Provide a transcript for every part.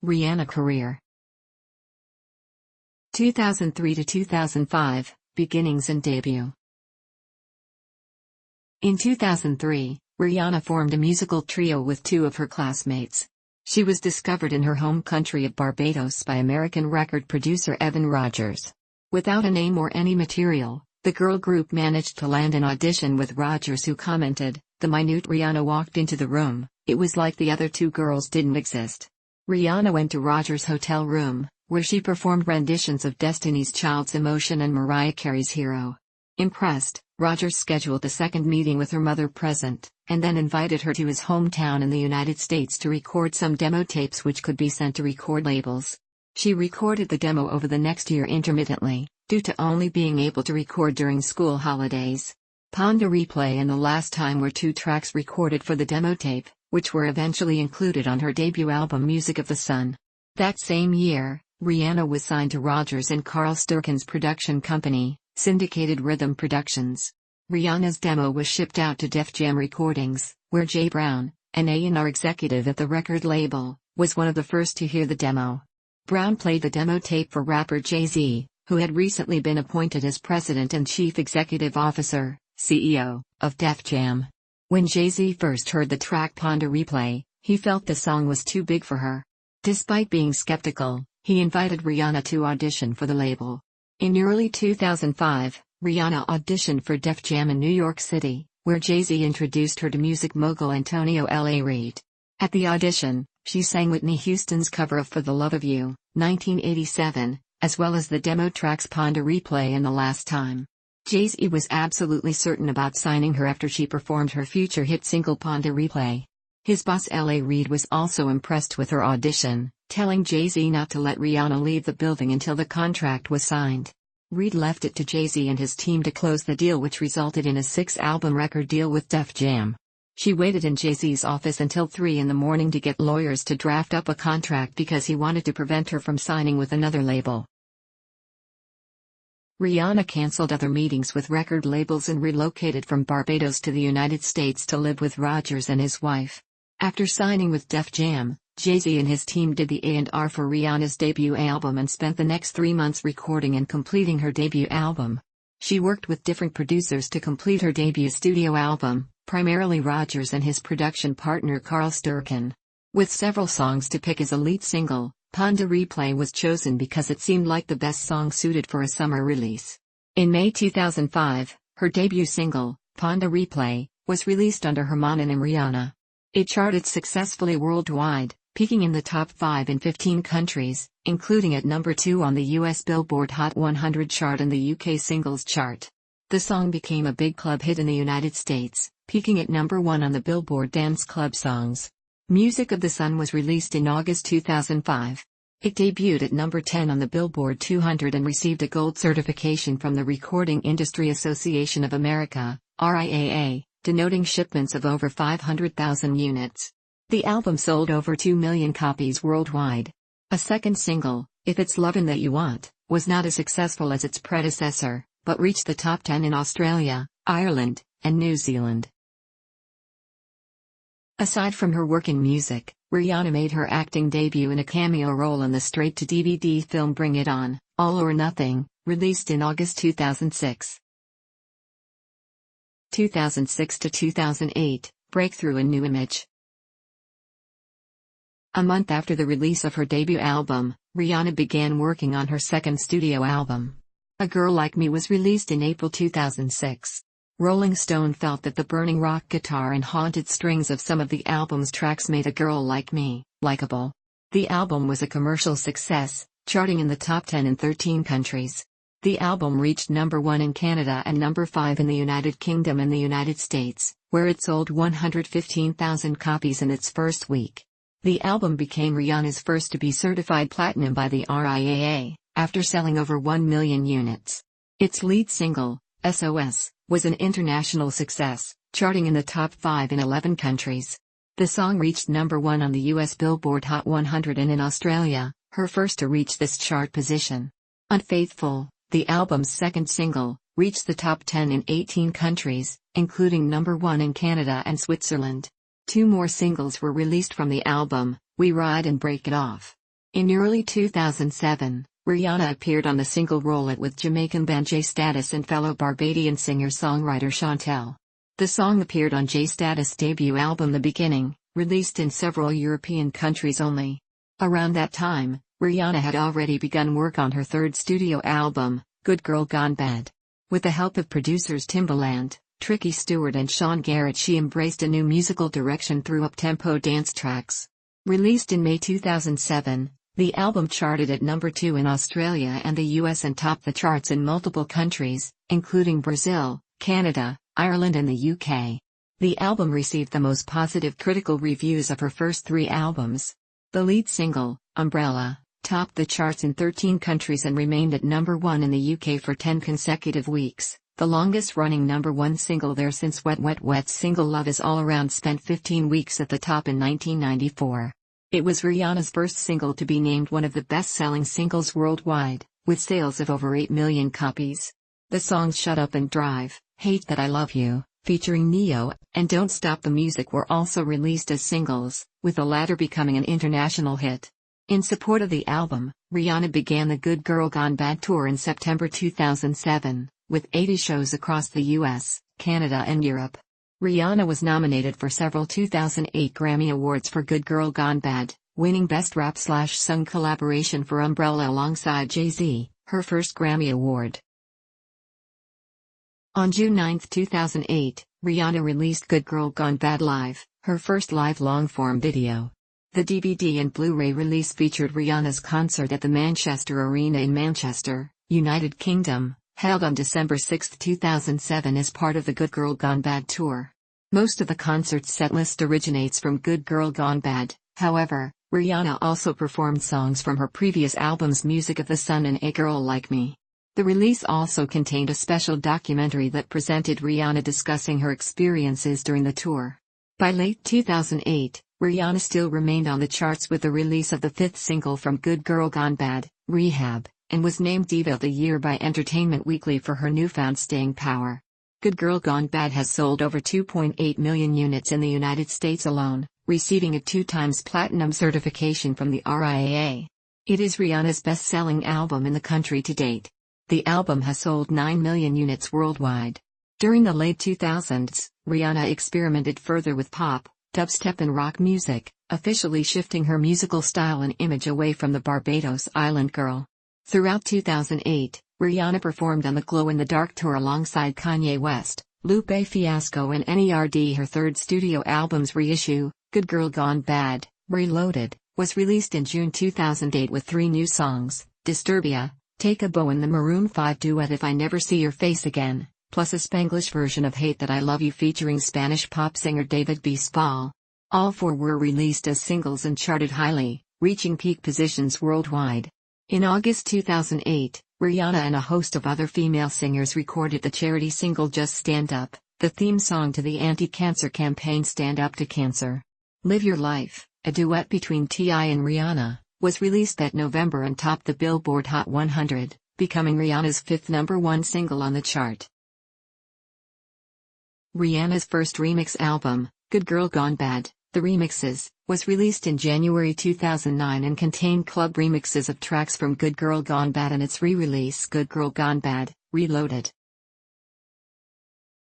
Rihanna career. 2003 to 2005, beginnings and debut. In 2003, Rihanna formed a musical trio with two of her classmates. She was discovered in her home country of Barbados by American record producer Evan Rogers. Without a name or any material, the girl group managed to land an audition with Rogers, who commented, "The minute Rihanna walked into the room, it was like the other two girls didn't exist." Rihanna went to Rogers' hotel room, where she performed renditions of Destiny's Child's Emotion and Mariah Carey's Hero. Impressed, Rogers scheduled a second meeting with her mother present, and then invited her to his hometown in the United States to record some demo tapes which could be sent to record labels. She recorded the demo over the next year intermittently, due to only being able to record during school holidays. Pon de Replay and The Last Time were two tracks recorded for the demo tape, which were eventually included on her debut album Music of the Sun. That same year, Rihanna was signed to Rogers and Carl Sturken's production company, Syndicated Rhythm Productions. Rihanna's demo was shipped out to Def Jam Recordings, where Jay Brown, an A&R executive at the record label, was one of the first to hear the demo. Brown played the demo tape for rapper Jay-Z, who had recently been appointed as president and chief executive officer, CEO, of Def Jam. When Jay-Z first heard the track Pon de Replay, he felt the song was too big for her. Despite being skeptical, he invited Rihanna to audition for the label. In early 2005, Rihanna auditioned for Def Jam in New York City, where Jay-Z introduced her to music mogul Antonio L.A. Reid. At the audition, she sang Whitney Houston's cover of For the Love of You, 1987, as well as the demo tracks Pon de Replay and The Last Time. Jay-Z was absolutely certain about signing her after she performed her future hit single Pon de Replay. His boss L.A. Reid was also impressed with her audition, telling Jay-Z not to let Rihanna leave the building until the contract was signed. Reid left it to Jay-Z and his team to close the deal, which resulted in a 6-album record deal with Def Jam. She waited in Jay-Z's office until 3 in the morning to get lawyers to draft up a contract because he wanted to prevent her from signing with another label. Rihanna canceled other meetings with record labels and relocated from Barbados to the United States to live with Rogers and his wife. After signing with Def Jam, Jay-Z and his team did the A&R for Rihanna's debut album and spent the next 3 months recording and completing her debut album. She worked with different producers to complete her debut studio album, primarily Rogers and his production partner Carl Sturken. With several songs to pick as a lead single, Pon de Replay was chosen because it seemed like the best song suited for a summer release. In May 2005, her debut single, Pon de Replay, was released under her mononym Rihanna. It charted successfully worldwide, peaking in the top 5 in 15 countries, including at number 2 on the US Billboard Hot 100 chart and the UK Singles Chart. The song became a big club hit in the United States, peaking at number 1 on the Billboard Dance Club Songs. Music of the Sun was released in August 2005. It debuted at number 10 on the Billboard 200 and received a gold certification from the Recording Industry Association of America, RIAA, denoting shipments of over 500,000 units. The album sold over 2 million copies worldwide. A second single, If It's Lovin' That You Want, was not as successful as its predecessor, but reached the top 10 in Australia, Ireland, and New Zealand. Aside from her work in music, Rihanna made her acting debut in a cameo role in the straight-to-DVD film Bring It On, All or Nothing, released in August 2006. 2006 to 2008, breakthrough in New Image. A month after the release of her debut album, Rihanna began working on her second studio album. A Girl Like Me was released in April 2006. Rolling Stone felt that the burning rock guitar and haunted strings of some of the album's tracks made A Girl Like Me likable. The album was a commercial success, charting in the top 10 in 13 countries. The album reached number 1 in Canada and number 5 in the United Kingdom and the United States, where it sold 115,000 copies in its first week. The album became Rihanna's first to be certified platinum by the RIAA, after selling over 1 million units. Its lead single, SOS, was an international success, charting in the top 5 in 11 countries. The song reached number 1 on the US Billboard Hot 100 and in Australia, her first to reach this chart position. Unfaithful, the album's second single, reached the top 10 in 18 countries, including number 1 in Canada and Switzerland. 2 more singles were released from the album, We Ride and Break It Off. In early 2007, Rihanna appeared on the single Roll It with Jamaican band J Status and fellow Barbadian singer-songwriter Chantel. The song appeared on J Status' debut album The Beginning, released in several European countries only. Around that time, Rihanna had already begun work on her third studio album, Good Girl Gone Bad. With the help of producers Timbaland, Tricky Stewart and Sean Garrett, she embraced a new musical direction through up-tempo dance tracks. Released in May 2007, the album charted at number 2 in Australia and the US and topped the charts in multiple countries, including Brazil, Canada, Ireland and the UK. The album received the most positive critical reviews of her first 3 albums. The lead single, Umbrella, topped the charts in 13 countries and remained at number 1 in the UK for 10 consecutive weeks, the longest-running number 1 single there since Wet Wet Wet's single Love Is All Around spent 15 weeks at the top in 1994. It was Rihanna's first single to be named one of the best-selling singles worldwide, with sales of over 8 million copies. The songs Shut Up and Drive, Hate That I Love You, featuring Neo, and Don't Stop the Music were also released as singles, with the latter becoming an international hit. In support of the album, Rihanna began the Good Girl Gone Bad tour in September 2007, with 80 shows across the US, Canada and Europe. Rihanna was nominated for several 2008 Grammy Awards for Good Girl Gone Bad, winning Best Rap/Sung Collaboration for Umbrella alongside Jay-Z, her first Grammy Award. On June 9, 2008, Rihanna released Good Girl Gone Bad Live, her first live long-form video. The DVD and Blu-ray release featured Rihanna's concert at the Manchester Arena in Manchester, United Kingdom, held on December 6, 2007 as part of the Good Girl Gone Bad tour. Most of the concert's setlist originates from Good Girl Gone Bad, however, Rihanna also performed songs from her previous albums Music of the Sun and A Girl Like Me. The release also contained a special documentary that presented Rihanna discussing her experiences during the tour. By late 2008, Rihanna still remained on the charts with the release of the 5th single from Good Girl Gone Bad, Rehab, and was named Diva of the Year by Entertainment Weekly for her newfound staying power. Good Girl Gone Bad has sold over 2.8 million units in the United States alone, receiving a 2x platinum certification from the RIAA. It is Rihanna's best-selling album in the country to date. The album has sold 9 million units worldwide. During the late 2000s, Rihanna experimented further with pop, dubstep and rock music, officially shifting her musical style and image away from the Barbados island girl. Throughout 2008, Rihanna performed on the Glow in the Dark tour alongside Kanye West, Lupe Fiasco and NERD. Her third studio album's reissue, Good Girl Gone Bad, Reloaded, was released in June 2008 with 3 new songs, Disturbia, Take a Bow and the Maroon 5 duet If I Never See Your Face Again, plus a Spanglish version of Hate That I Love You featuring Spanish pop singer David Bisbal. All 4 were released as singles and charted highly, reaching peak positions worldwide. In August 2008, Rihanna and a host of other female singers recorded the charity single Just Stand Up, the theme song to the anti-cancer campaign Stand Up to Cancer. Live Your Life, a duet between T.I. and Rihanna, was released that November and topped the Billboard Hot 100, becoming Rihanna's 5th number 1 single on the chart. Rihanna's first remix album, Good Girl Gone Bad, The Remixes, was released in January 2009 and contained club remixes of tracks from Good Girl Gone Bad and its re-release Good Girl Gone Bad, Reloaded.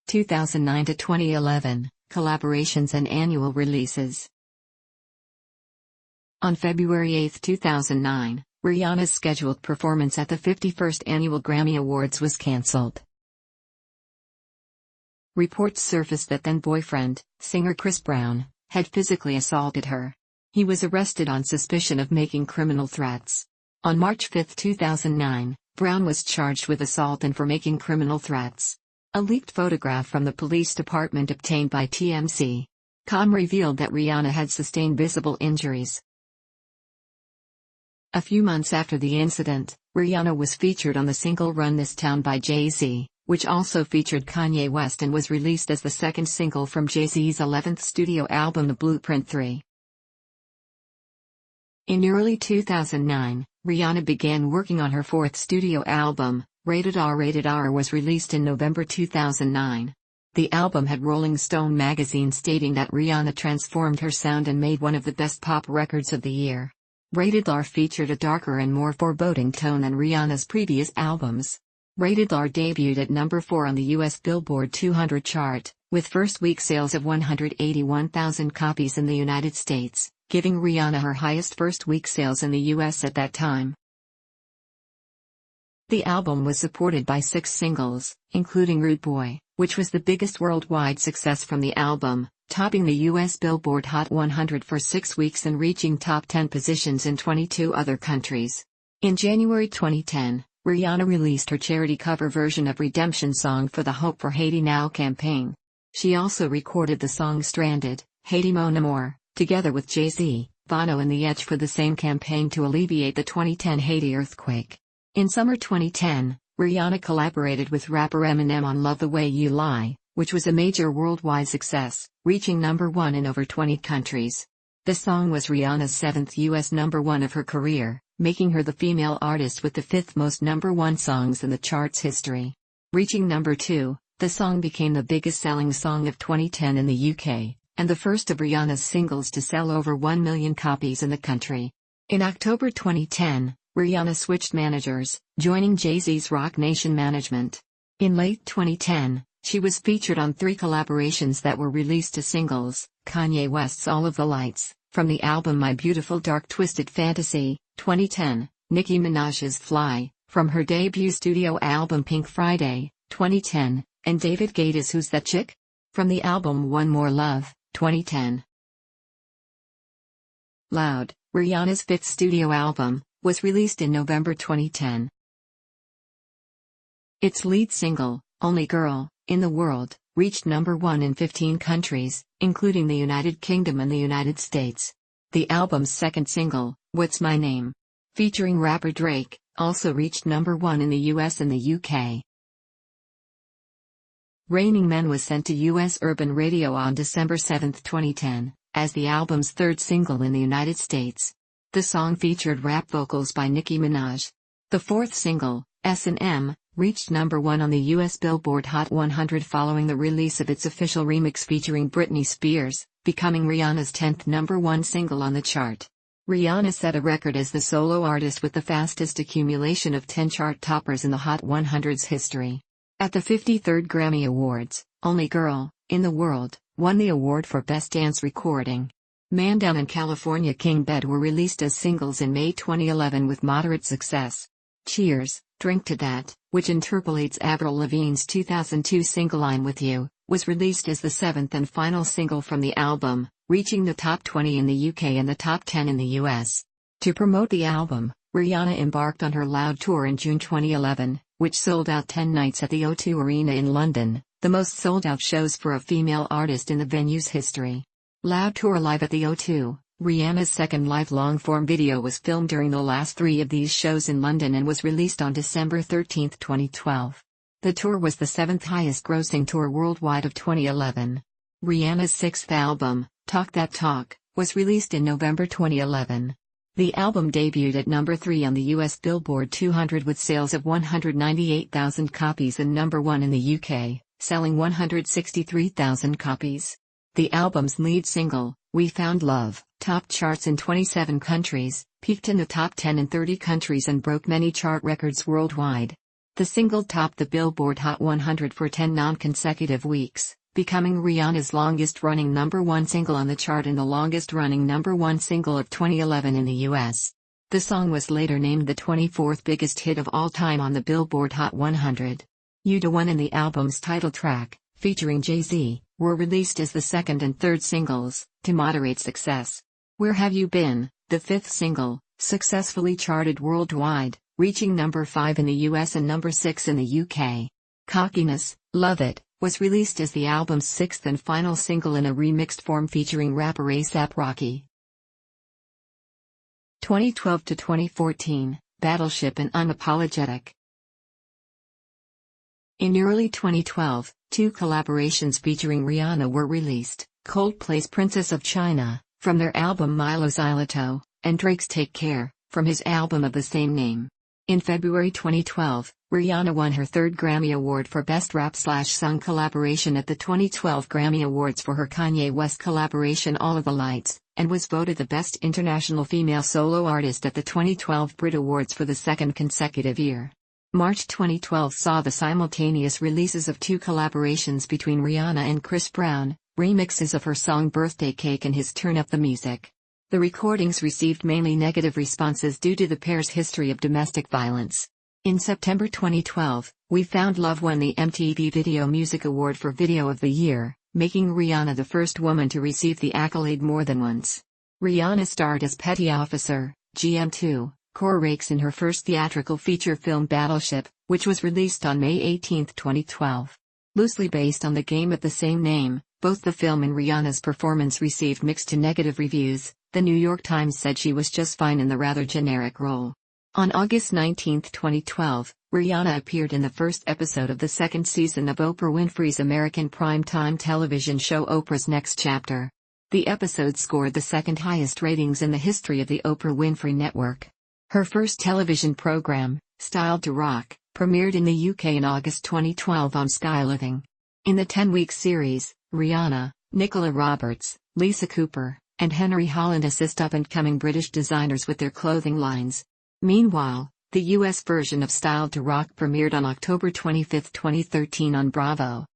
2009 to 2011, collaborations and annual releases. On February 8, 2009, Rihanna's scheduled performance at the 51st Annual Grammy Awards was cancelled. Reports surfaced that then-boyfriend, singer Chris Brown, had physically assaulted her. He was arrested on suspicion of making criminal threats. On March 5, 2009, Brown was charged with assault and for making criminal threats. A leaked photograph from the police department obtained by TMZ.com revealed that Rihanna had sustained visible injuries. A few months after the incident, Rihanna was featured on the single Run This Town by Jay-Z, which also featured Kanye West and was released as the second single from Jay-Z's 11th studio album The Blueprint 3. In early 2009, Rihanna began working on her 4th studio album, Rated R. Rated R was released in November 2009. The album had Rolling Stone magazine stating that Rihanna transformed her sound and made one of the best pop records of the year. Rated R featured a darker and more foreboding tone than Rihanna's previous albums. Rated R debuted at number 4 on the US Billboard 200 chart, with first-week sales of 181,000 copies in the United States, giving Rihanna her highest first-week sales in the US at that time. The album was supported by 6 singles, including Rude Boy, which was the biggest worldwide success from the album, topping the US Billboard Hot 100 for 6 weeks and reaching top 10 positions in 22 other countries. In January 2010, Rihanna released her charity cover version of Redemption Song for the Hope for Haiti Now campaign. She also recorded the song Stranded, Haiti Mon Amour, together with Jay-Z, Bono and The Edge for the same campaign to alleviate the 2010 Haiti earthquake. In summer 2010, Rihanna collaborated with rapper Eminem on Love the Way You Lie, which was a major worldwide success, reaching number 1 in over 20 countries. The song was Rihanna's 7th US number 1 of her career, making her the female artist with the 5th most number 1 songs in the chart's history. Reaching number 2, the song became the biggest-selling song of 2010 in the UK, and the first of Rihanna's singles to sell over 1 million copies in the country. In October 2010, Rihanna switched managers, joining Jay-Z's Roc Nation management. In late 2010, she was featured on 3 collaborations that were released as singles: Kanye West's All of the Lights, from the album My Beautiful Dark Twisted Fantasy, 2010, Nicki Minaj's Fly, from her debut studio album Pink Friday, 2010, and David Guetta's Who's That Chick? From the album One More Love, 2010. Loud, Rihanna's 5th studio album, was released in November 2010. Its lead single, Only Girl in the World, reached number 1 in 15 countries, including the United Kingdom and the United States. The album's second single, What's My Name, featuring rapper Drake, also reached number 1 in the US and the UK. Raining Men was sent to US Urban Radio on December 7, 2010, as the album's 3rd single in the United States. The song featured rap vocals by Nicki Minaj. The 4th single, S&M, reached number 1 on the US Billboard Hot 100 following the release of its official remix featuring Britney Spears, becoming Rihanna's 10th number 1 single on the chart. Rihanna set a record as the solo artist with the fastest accumulation of 10 chart toppers in the Hot 100's history. At the 53rd Grammy Awards, Only Girl in the World won the award for Best Dance Recording. Man Down and California King Bed were released as singles in May 2011 with moderate success. Cheers, Drink to That, which interpolates Avril Lavigne's 2002 single I'm With You, was released as the 7th and final single from the album, reaching the top 20 in the UK and the top 10 in the US. To promote the album, Rihanna embarked on her Loud tour in June 2011, which sold out 10 nights at the O2 Arena in London, the most sold-out shows for a female artist in the venue's history. Loud Tour Live at the O2, Rihanna's second live long-form video was filmed during the last 3 of these shows in London and was released on December 13, 2012. The tour was the 7th highest-grossing tour worldwide of 2011. Rihanna's 6th album, Talk That Talk, was released in November 2011. The album debuted at number 3 on the US Billboard 200 with sales of 198,000 copies and number 1 in the UK, selling 163,000 copies. The album's lead single, We Found Love, topped charts in 27 countries, peaked in the top 10 in 30 countries and broke many chart records worldwide. The single topped the Billboard Hot 100 for 10 non-consecutive weeks, becoming Rihanna's longest-running number 1 single on the chart and the longest-running number 1 single of 2011 in the US. The song was later named the 24th biggest hit of all time on the Billboard Hot 100. You Da One and the album's title track, featuring Jay-Z, were released as the 2nd and 3rd singles, to moderate success. Where Have You Been, the 5th single, successfully charted worldwide, reaching number 5 in the US and number 6 in the UK. Cockiness, Love It, was released as the album's 6th and final single in a remixed form featuring rapper A$AP Rocky. 2012 to 2014, Battleship and Unapologetic. In early 2012, 2 collaborations featuring Rihanna were released: Coldplay's Princess of China, from their album Milo Xyloto, and Drake's Take Care, from his album of the same name. In February 2012, Rihanna won her third Grammy Award for Best Rap/Song Collaboration at the 2012 Grammy Awards for her Kanye West collaboration All of the Lights, and was voted the Best International Female Solo Artist at the 2012 Brit Awards for the second consecutive year. March 2012 saw the simultaneous releases of two collaborations between Rihanna and Chris Brown, remixes of her song Birthday Cake and his Turn Up the Music. The recordings received mainly negative responses due to the pair's history of domestic violence. In September 2012, We Found Love won the MTV Video Music Award for Video of the Year, making Rihanna the first woman to receive the accolade more than once. Rihanna starred as Petty Officer, GM2, Core Rakes in her first theatrical feature film Battleship, which was released on May 18, 2012. Loosely based on the game of the same name, both the film and Rihanna's performance received mixed to negative reviews. The New York Times said she was just fine in the rather generic role. On August 19, 2012, Rihanna appeared in the first episode of the second season of Oprah Winfrey's American primetime television show Oprah's Next Chapter. The episode scored the second highest ratings in the history of the Oprah Winfrey Network. Her first television program, Styled to Rock, premiered in the UK in August 2012 on Sky Living. In the 10-week series, Rihanna, Nicola Roberts, Lisa Cooper, and Henry Holland assist up-and-coming British designers with their clothing lines. Meanwhile, the US version of Styled to Rock premiered on October 25, 2013 on Bravo.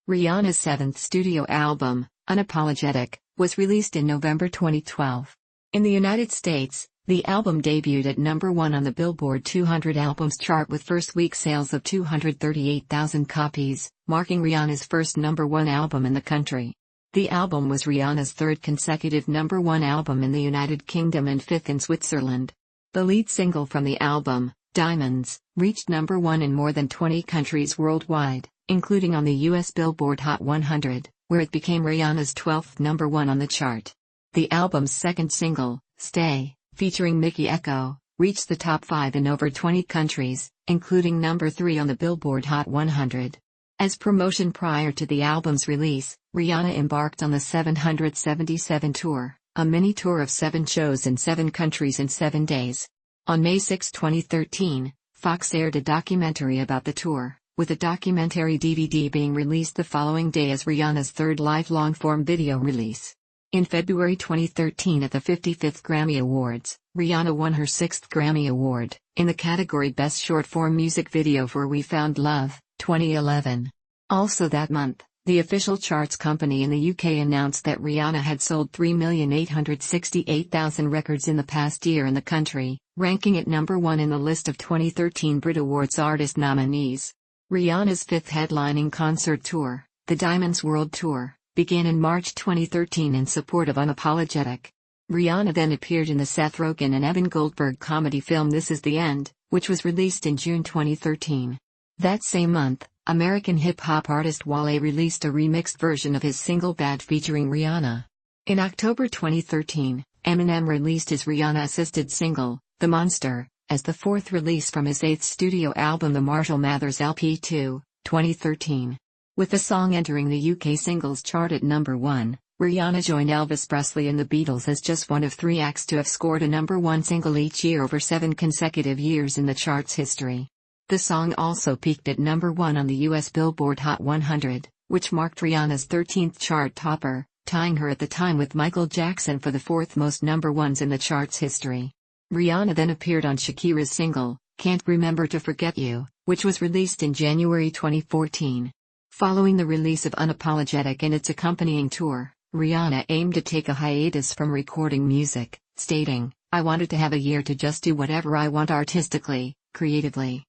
Rihanna's seventh studio album, Unapologetic, was released in November 2012. In the United States, the album debuted at number 1 on the Billboard 200 Albums chart with first-week sales of 238,000 copies, marking Rihanna's first number 1 album in the country. The album was Rihanna's third consecutive number 1 album in the United Kingdom and fifth in Switzerland. The lead single from the album, Diamonds, reached number 1 in more than 20 countries worldwide, including on the US Billboard Hot 100, where it became Rihanna's 12th number 1 on the chart. The album's second single, Stay, featuring Mickey Echo, reached the top 5 in over 20 countries, including number 3 on the Billboard Hot 100. As promotion prior to the album's release, Rihanna embarked on the 777 tour, a mini-tour of 7 shows in 7 countries in 7 days. On May 6, 2013, Fox aired a documentary about the tour, with a documentary DVD being released the following day as Rihanna's third live long-form video release. In February 2013 at the 55th Grammy Awards, Rihanna won her 6th Grammy Award, in the category Best Short-Form Music Video for We Found Love, 2011. Also that month, the official charts company in the UK announced that Rihanna had sold 3,868,000 records in the past year in the country, ranking it number 1 in the list of 2013 Brit Awards artist nominees. Rihanna's fifth headlining concert tour, the Diamonds World Tour, began in March 2013 in support of Unapologetic. Rihanna then appeared in the Seth Rogen and Evan Goldberg comedy film This Is the End, which was released in June 2013. That same month, American hip-hop artist Wale released a remixed version of his single Bad featuring Rihanna. In October 2013, Eminem released his Rihanna-assisted single, The Monster, as the fourth release from his 8th studio album The Marshall Mathers LP2, 2013. With the song entering the UK singles chart at number 1, Rihanna joined Elvis Presley and the Beatles as just one of 3 acts to have scored a number 1 single each year over 7 consecutive years in the chart's history. The song also peaked at number 1 on the US Billboard Hot 100, which marked Rihanna's 13th chart topper, tying her at the time with Michael Jackson for the 4th most number 1s in the chart's history. Rihanna then appeared on Shakira's single, Can't Remember to Forget You, which was released in January 2014. Following the release of Unapologetic and its accompanying tour, Rihanna aimed to take a hiatus from recording music, stating, I wanted to have a year to just do whatever I want artistically, creatively.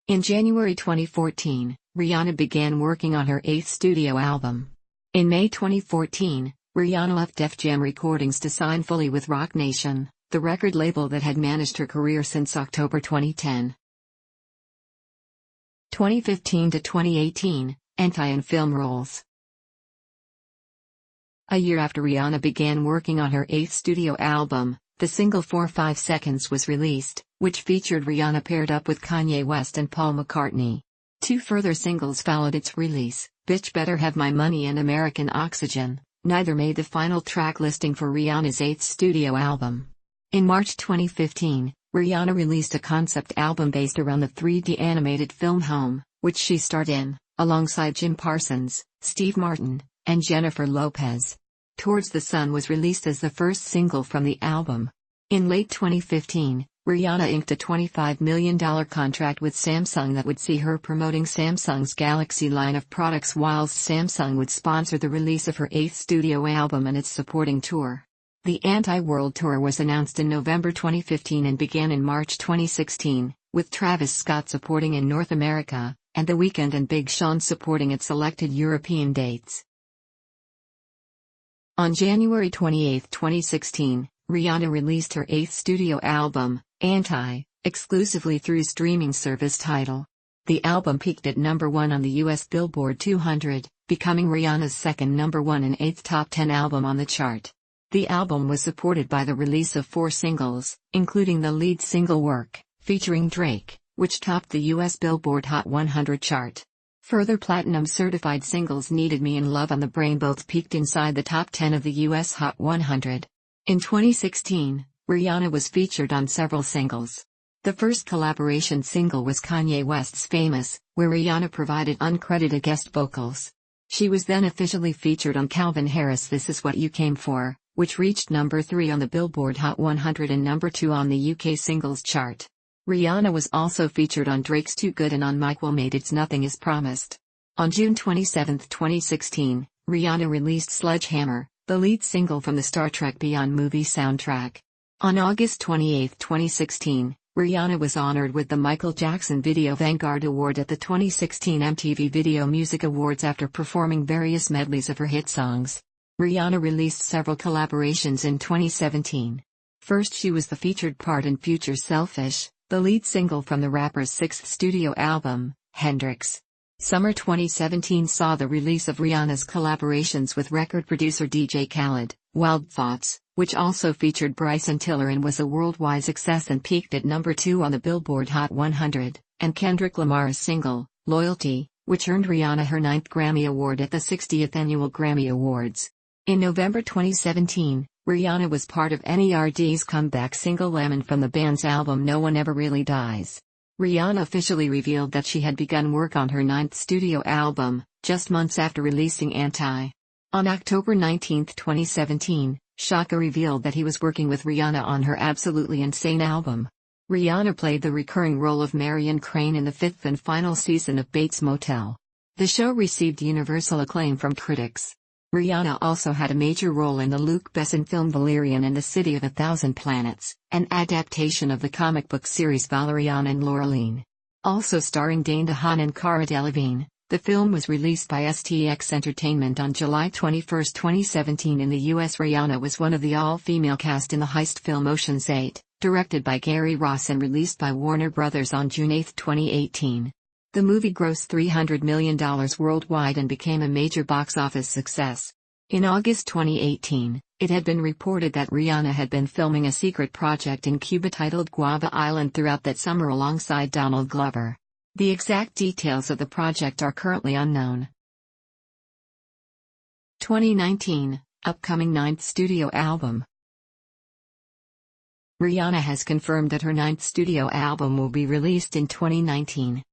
In January 2014, Rihanna began working on her 8th studio album. In May 2014, Rihanna left Def Jam Recordings to sign fully with Roc Nation, the record label that had managed her career since October 2010. 2015 to 2018, Enty and film roles. A year after Rihanna began working on her 8th studio album, the single 4-5 Seconds was released, which featured Rihanna paired up with Kanye West and Paul McCartney. 2 further singles followed its release, Bitch Better Have My Money and American Oxygen. Neither made the final track listing for Rihanna's 8th studio album. In March 2015, Rihanna released a concept album based around the 3D animated film Home, which she starred in, alongside Jim Parsons, Steve Martin, and Jennifer Lopez. Towards the Sun was released as the first single from the album. In late 2015, Rihanna inked a $25 million contract with Samsung that would see her promoting Samsung's Galaxy line of products whilst Samsung would sponsor the release of her 8th studio album and its supporting tour. The Anti-World Tour was announced in November 2015 and began in March 2016, with Travis Scott supporting in North America, and The Weeknd and Big Sean supporting at selected European dates. On January 28, 2016, Rihanna released her 8th studio album, Anti, exclusively through streaming service Tidal. The album peaked at number 1 on the US Billboard 200, becoming Rihanna's second number 1 and 8th top 10 album on the chart. The album was supported by the release of 4 singles, including the lead single Work, featuring Drake, which topped the US Billboard Hot 100 chart. Further platinum-certified singles Needed Me and Love on the Brain both peaked inside the top 10 of the US Hot 100. In 2016, Rihanna was featured on several singles. The first collaboration single was Kanye West's Famous, where Rihanna provided uncredited guest vocals. She was then officially featured on Calvin Harris' This Is What You Came For, which reached number 3 on the Billboard Hot 100 and number 2 on the UK singles chart. Rihanna was also featured on Drake's Too Good and on Mike Will Made It's Nothing Is Promised. On June 27, 2016, Rihanna released Sledgehammer, the lead single from the Star Trek Beyond movie soundtrack. On August 28, 2016, Rihanna was honored with the Michael Jackson Video Vanguard Award at the 2016 MTV Video Music Awards after performing various medleys of her hit songs. Rihanna released several collaborations in 2017. First, she was the featured part in Future's Selfish, the lead single from the rapper's 6th studio album, Hendrix. Summer 2017 saw the release of Rihanna's collaborations with record producer DJ Khaled, Wild Thoughts, which also featured Bryson Tiller and was a worldwide success and peaked at number 2 on the Billboard Hot 100, and Kendrick Lamar's single, Loyalty, which earned Rihanna her 9th Grammy Award at the 60th Annual Grammy Awards. In November 2017, Rihanna was part of NERD's comeback single Lemon from the band's album No One Ever Really Dies. Rihanna officially revealed that she had begun work on her 9th studio album, just months after releasing Anti. On October 19, 2017, Shaka revealed that he was working with Rihanna on her Absolutely Insane album. Rihanna played the recurring role of Marion Crane in the 5th and final season of Bates Motel. The show received universal acclaim from critics. Rihanna also had a major role in the Luc Besson film Valerian and the City of a Thousand Planets, an adaptation of the comic book series Valerian and Laureline. Also starring Dane DeHaan and Cara Delevingne, the film was released by STX Entertainment on July 21, 2017 in the US. Rihanna was one of the all-female cast in the heist film Ocean's 8, directed by Gary Ross and released by Warner Bros. On June 8, 2018. The movie grossed $300 million worldwide and became a major box office success. In August 2018, it had been reported that Rihanna had been filming a secret project in Cuba titled Guava Island throughout that summer alongside Donald Glover. The exact details of the project are currently unknown. 2019, upcoming 9th studio album. Rihanna has confirmed that her 9th studio album will be released in 2019.